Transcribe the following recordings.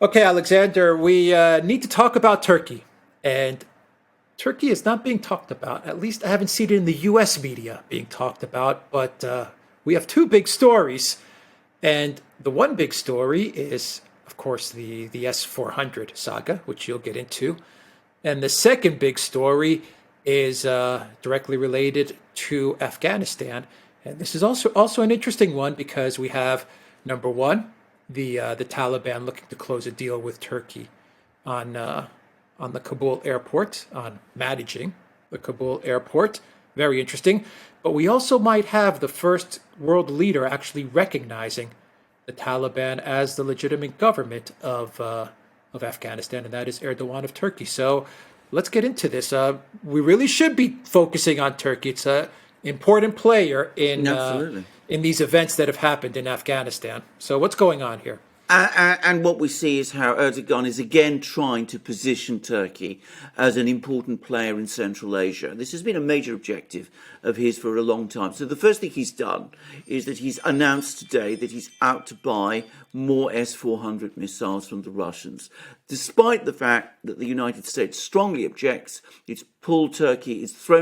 Okay, Alexander, we need to talk about Turkey. And Turkey is not being talked about. At least I haven't seen it in the US media being talked about. But we have two big stories. And the one big story is, of course, the S-400 saga, which you'll get into. And the second big story is directly related to Afghanistan. And this is also an interesting one because we have number one, the Taliban looking to close a deal with Turkey on on the Kabul airport, on managing the Kabul airport. Very interesting. But we also might have the first world leader actually recognizing the Taliban as the legitimate government of Afghanistan, and that is Erdogan of Turkey. So let's get into this. We really should be focusing on Turkey. It's an important player Absolutely. in these events that have happened in Afghanistan. So what's going on here? And what we see is how Erdogan is again trying to position Turkey as an important player in Central Asia. This has been a major objective of his for a long time. So the first thing he's done is that he's announced today that he's out to buy more S-400 missiles from the Russians. Despite the fact that the United States strongly objects, it's thrown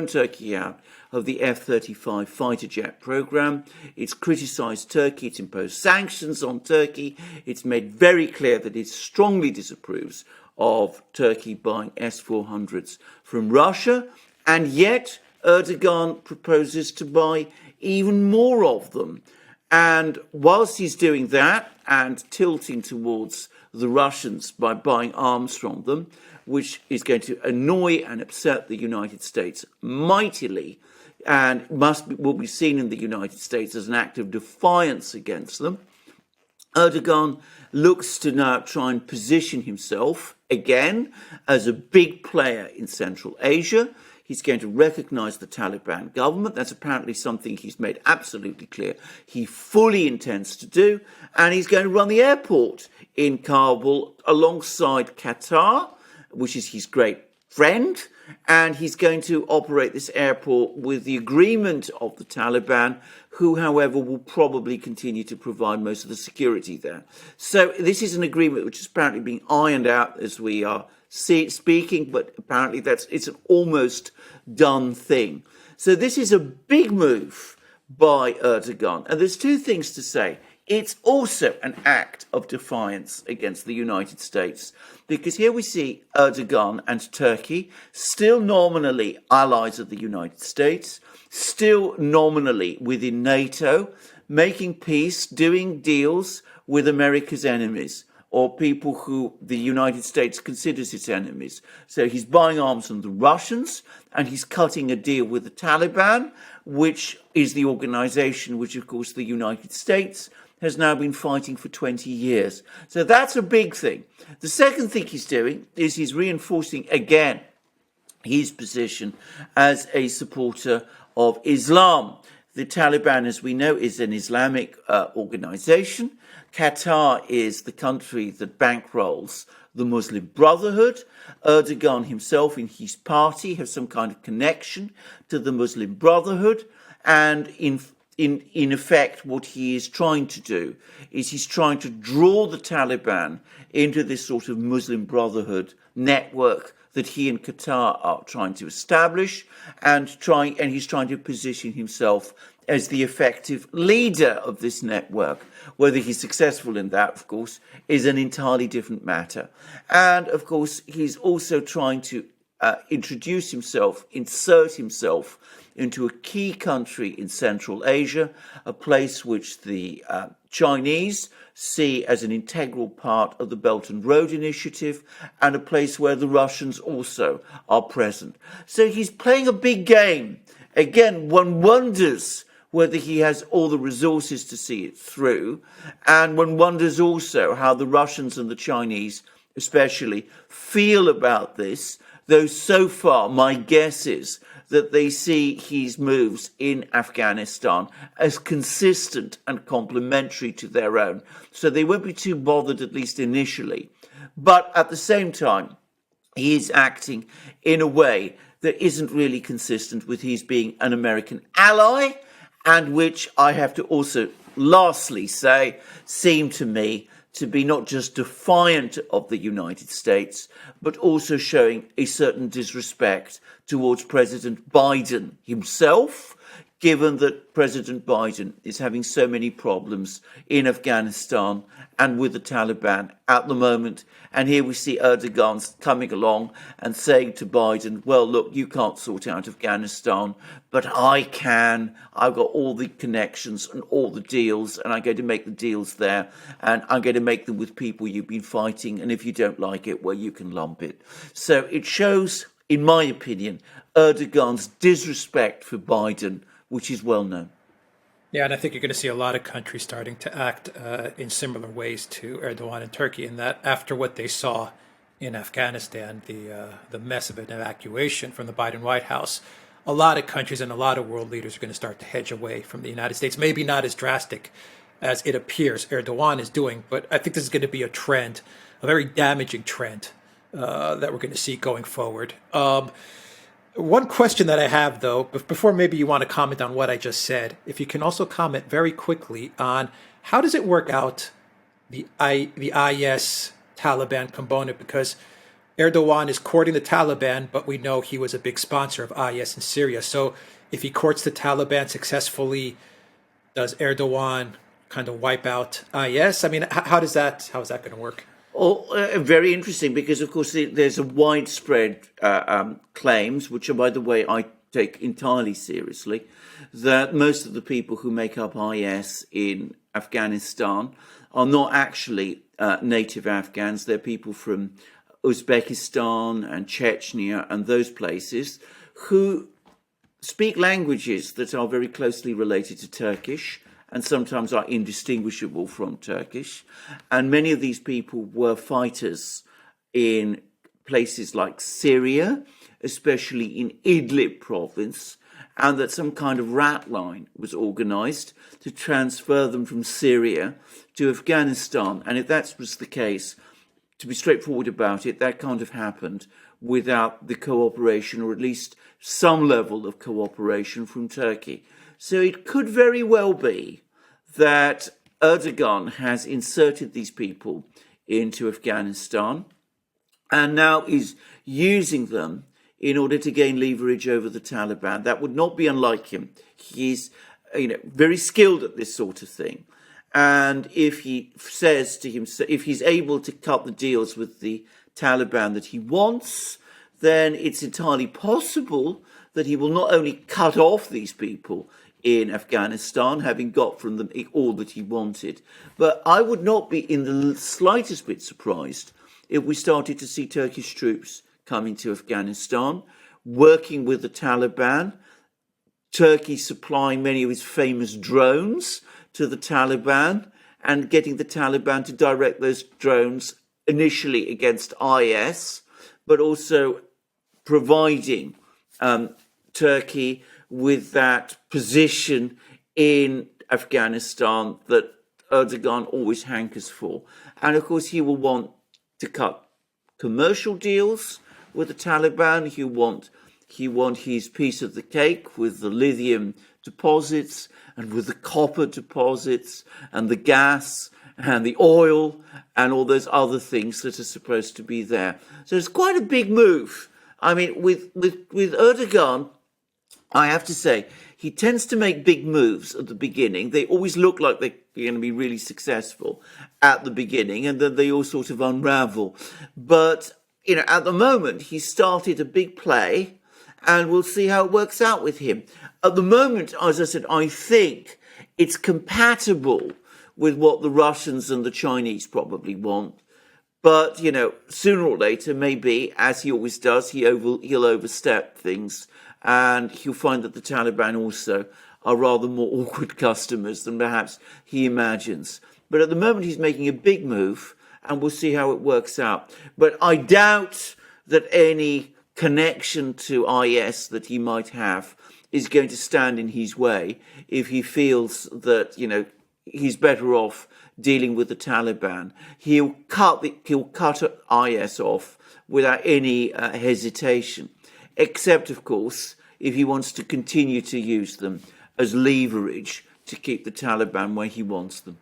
Turkey out of the F-35 fighter jet program. It's criticised Turkey. It's imposed sanctions on Turkey. It's made very clear that it strongly disapproves of Turkey buying S-400s from Russia. And yet Erdogan proposes to buy even more of them. And whilst he's doing that and tilting towards the Russians by buying arms from them, which is going to annoy and upset the United States mightily, and will be seen in the United States as an act of defiance against them, Erdogan looks to now try and position himself again as a big player in Central Asia. He's going to recognize the Taliban government. That's apparently something he's made absolutely clear he fully intends to do. And he's going to run the airport in Kabul alongside Qatar, which is his great friend. And he's going to operate this airport with the agreement of the Taliban, who, however, will probably continue to provide most of the security there. So this is an agreement which is apparently being ironed out as we are speaking, but apparently it's an almost done thing. So this is a big move by Erdogan. And there's two things to say. It's also an act of defiance against the United States, because here we see Erdogan and Turkey still nominally allies of the United States, still nominally within NATO, making peace, doing deals with America's enemies, or people who the United States considers its enemies. So he's buying arms from the Russians, and he's cutting a deal with the Taliban, which is the organization which, of course, the United States has now been fighting for 20 years. So that's a big thing. The second thing he's doing is he's reinforcing again his position as a supporter of Islam. The Taliban, as we know, is an Islamic organization. Qatar is the country that bankrolls the Muslim Brotherhood. Erdogan himself in his party has some kind of connection to the Muslim Brotherhood. And in effect, what he is trying to do is he's trying to draw the Taliban into this sort of Muslim Brotherhood network that he and Qatar are trying to establish, and he's trying to position himself as the effective leader of this network. Whether he's successful in that, of course, is an entirely different matter. And, of course, he's also trying to insert himself into a key country in Central Asia, a place which the Chinese see as an integral part of the Belt and Road Initiative, and a place where the Russians also are present. So he's playing a big game. Again, one wonders whether he has all the resources to see it through, and one wonders also how the Russians and the Chinese especially feel about this, though so far my guess is that they see his moves in Afghanistan as consistent and complementary to their own. So they won't be too bothered, at least initially. But at the same time, he is acting in a way that isn't really consistent with his being an American ally, and which I have to also lastly say seem to me to be not just defiant of the United States, but also showing a certain disrespect towards President Biden himself, given that President Biden is having so many problems in Afghanistan and with the Taliban at the moment. And here we see Erdogan coming along and saying to Biden, well, look, you can't sort out Afghanistan, but I can. I've got all the connections and all the deals, and I'm going to make the deals there, and I'm going to make them with people you've been fighting, and if you don't like it, well, you can lump it. So it shows, in my opinion, Erdogan's disrespect for Biden, which is well known. Yeah, and I think you're going to see a lot of countries starting to act in similar ways to Erdogan and Turkey, in that after what they saw in Afghanistan, the mess of an evacuation from the Biden White House, a lot of countries and a lot of world leaders are going to start to hedge away from the United States. Maybe not as drastic as it appears Erdogan is doing, but I think this is going to be a trend, a very damaging trend that we're going to see going forward. One question that I have, though, before maybe you want to comment on what I just said, if you can also comment very quickly on how does it work out, the IS Taliban component, because Erdogan is courting the Taliban, but we know he was a big sponsor of IS in Syria. So if he courts the Taliban successfully, does Erdogan kind of wipe out IS? I mean, how is that going to work? Oh, very interesting, because, of course, there's a widespread claims, which, by the way, I take entirely seriously, that most of the people who make up IS in Afghanistan are not actually native Afghans. They're people from Uzbekistan and Chechnya and those places who speak languages that are very closely related to Turkish, and sometimes are indistinguishable from Turkish. And many of these people were fighters in places like Syria, especially in Idlib province, and that some kind of rat line was organized to transfer them from Syria to Afghanistan. And if that was the case, to be straightforward about it, that can't have happened without the cooperation, or at least some level of cooperation, from Turkey. So it could very well be that Erdogan has inserted these people into Afghanistan and now is using them in order to gain leverage over the Taliban. That would not be unlike him. He's very skilled at this sort of thing. And if he says to himself, if he's able to cut the deals with the Taliban that he wants, then it's entirely possible that he will not only cut off these people in Afghanistan, having got from them all that he wanted, but I would not be in the slightest bit surprised if we started to see Turkish troops coming to Afghanistan, working with the Taliban, Turkey supplying many of its famous drones to the Taliban, and getting the Taliban to direct those drones initially against IS, but also providing Turkey with that position in Afghanistan that Erdogan always hankers for. And of course, he will want to cut commercial deals with the Taliban. He want his piece of the cake with the lithium deposits and with the copper deposits and the gas and the oil and all those other things that are supposed to be there. So it's quite a big move. I mean, with Erdogan, I have to say, he tends to make big moves at the beginning. They always look like they're going to be really successful at the beginning, and then they all sort of unravel. But, at the moment, he started a big play, and we'll see how it works out with him. At the moment, as I said, I think it's compatible with what the Russians and the Chinese probably want. But, sooner or later, maybe, as he always does, he'll overstep things. And he'll find that the Taliban also are rather more awkward customers than perhaps he imagines. But at the moment, he's making a big move, and we'll see how it works out. But I doubt that any connection to IS that he might have is going to stand in his way if he feels that, he's better off dealing with the Taliban. He'll cut IS off without any hesitation. Except, of course, if he wants to continue to use them as leverage to keep the Taliban where he wants them.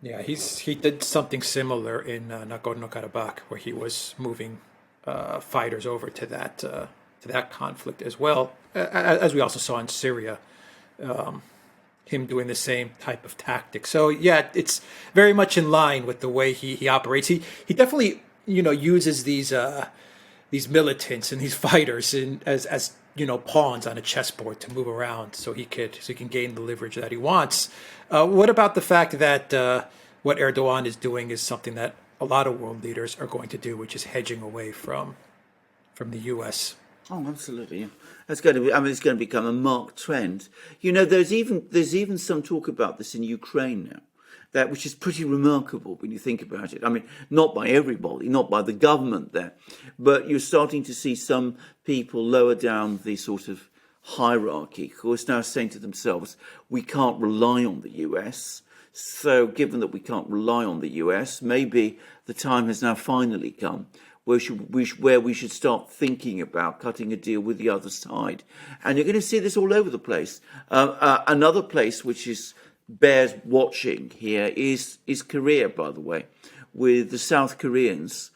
Yeah, he did something similar in Nagorno-Karabakh, where he was moving fighters over to that conflict as well, as we also saw in Syria, him doing the same type of tactic. So yeah, it's very much in line with the way he operates. He definitely uses these militants and these fighters as pawns on a chessboard to move around, so he can gain the leverage that he wants. What about the fact that what Erdogan is doing is something that a lot of world leaders are going to do, which is hedging away from the U.S. Oh, absolutely. Yeah. That's going to be. I mean, it's going to become a marked trend. There's even some talk about this in Ukraine now, which is pretty remarkable when you think about it. I mean, not by everybody, not by the government there, but you're starting to see some people lower down the sort of hierarchy who are now saying to themselves, "We can't rely on the US." So, given that we can't rely on the US, maybe the time has now finally come where we should start thinking about cutting a deal with the other side. And you're going to see this all over the place. Another place which bears watching here is Korea, by the way, with the South Koreans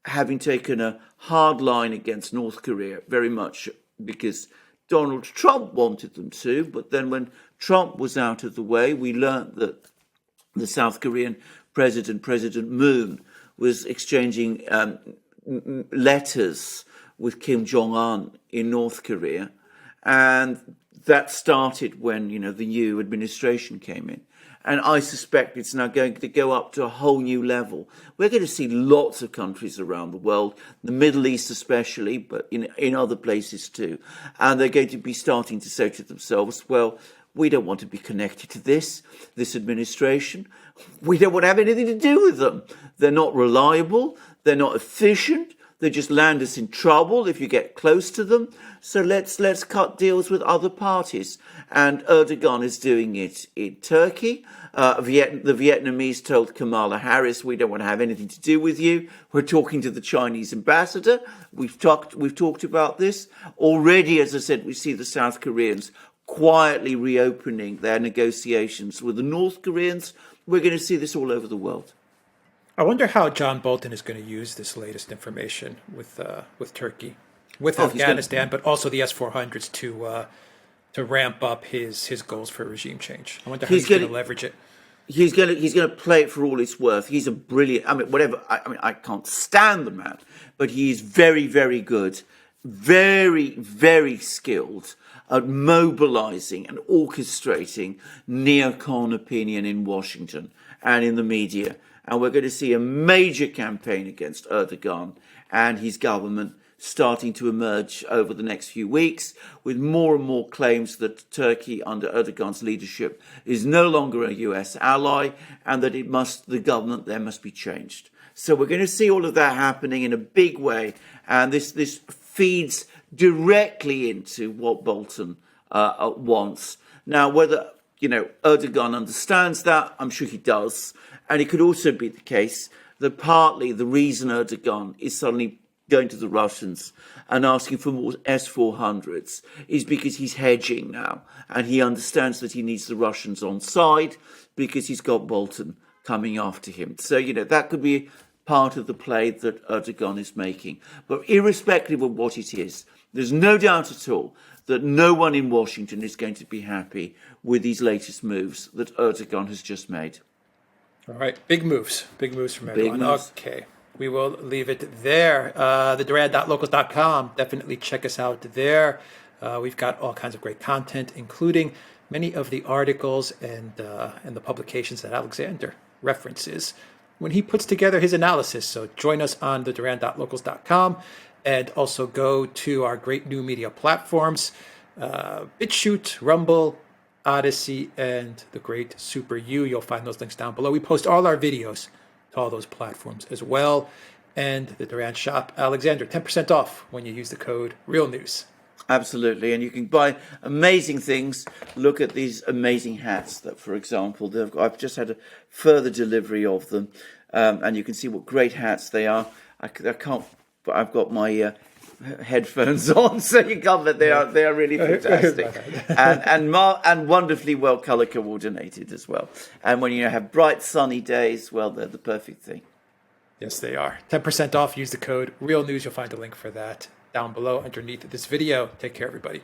having taken a hard line against North Korea, very much because Donald Trump wanted them to. But then when Trump was out of the way, we learned that the South Korean President Moon, was exchanging letters with Kim Jong-un in North Korea. And that started when, the new administration came in. And I suspect it's now going to go up to a whole new level. We're going to see lots of countries around the world, the Middle East especially, but in other places too. And they're going to be starting to say to themselves, well, we don't want to be connected to this administration. We don't want to have anything to do with them. They're not reliable. They're not efficient. They just land us in trouble if you get close to them. So let's cut deals with other parties. And Erdogan is doing it in Turkey. The Vietnamese told Kamala Harris, we don't want to have anything to do with you. We're talking to the Chinese ambassador. We've talked about this. Already, as I said, we see the South Koreans quietly reopening their negotiations with the North Koreans. We're going to see this all over the world. I wonder how John Bolton is going to use this latest information with Turkey, with Afghanistan, but also the S-400s to ramp up his goals for regime change. I wonder how he's going to leverage it. He's going to play it for all it's worth. He's a brilliant. I can't stand the man, but he's very, very good, very, very skilled at mobilizing and orchestrating neocon opinion in Washington and in the media. And we're going to see a major campaign against Erdogan and his government starting to emerge over the next few weeks, with more and more claims that Turkey under Erdogan's leadership is no longer a US ally and that the government there must be changed. So we're going to see all of that happening in a big way. And this feeds directly into what Bolton wants. Now, whether Erdogan understands that, I'm sure he does. And it could also be the case that partly the reason Erdogan is suddenly going to the Russians and asking for more S-400s is because he's hedging now. And he understands that he needs the Russians on side because he's got Bolton coming after him. So, that could be part of the play that Erdogan is making. But irrespective of what it is, there's no doubt at all that no one in Washington is going to be happy with these latest moves that Erdogan has just made. All right, big moves from everyone. Okay, we will leave it there. The Duran.locals.com, definitely check us out there. We've got all kinds of great content, including many of the articles and the publications that Alexander references when he puts together his analysis. So join us on the Duran.locals.com and also go to our great new media platforms, BitChute, Rumble, Odyssey, and the great Super U. You'll find those links down below. We post all our videos to all those platforms as well. And the Duran shop, Alexander, 10% off when you use the code REALNEWS. Absolutely. And you can buy amazing things. Look at these amazing hats that, for example, I've just had a further delivery of them. And you can see what great hats they are. I can't, but I've got my headphones on, so you can't. But they are really fantastic, and wonderfully well color coordinated as well. And when you have bright sunny days, well, they're the perfect thing. Yes, they are. 10% off. Use the code Real News. You'll find a link for that down below underneath this video. Take care, everybody.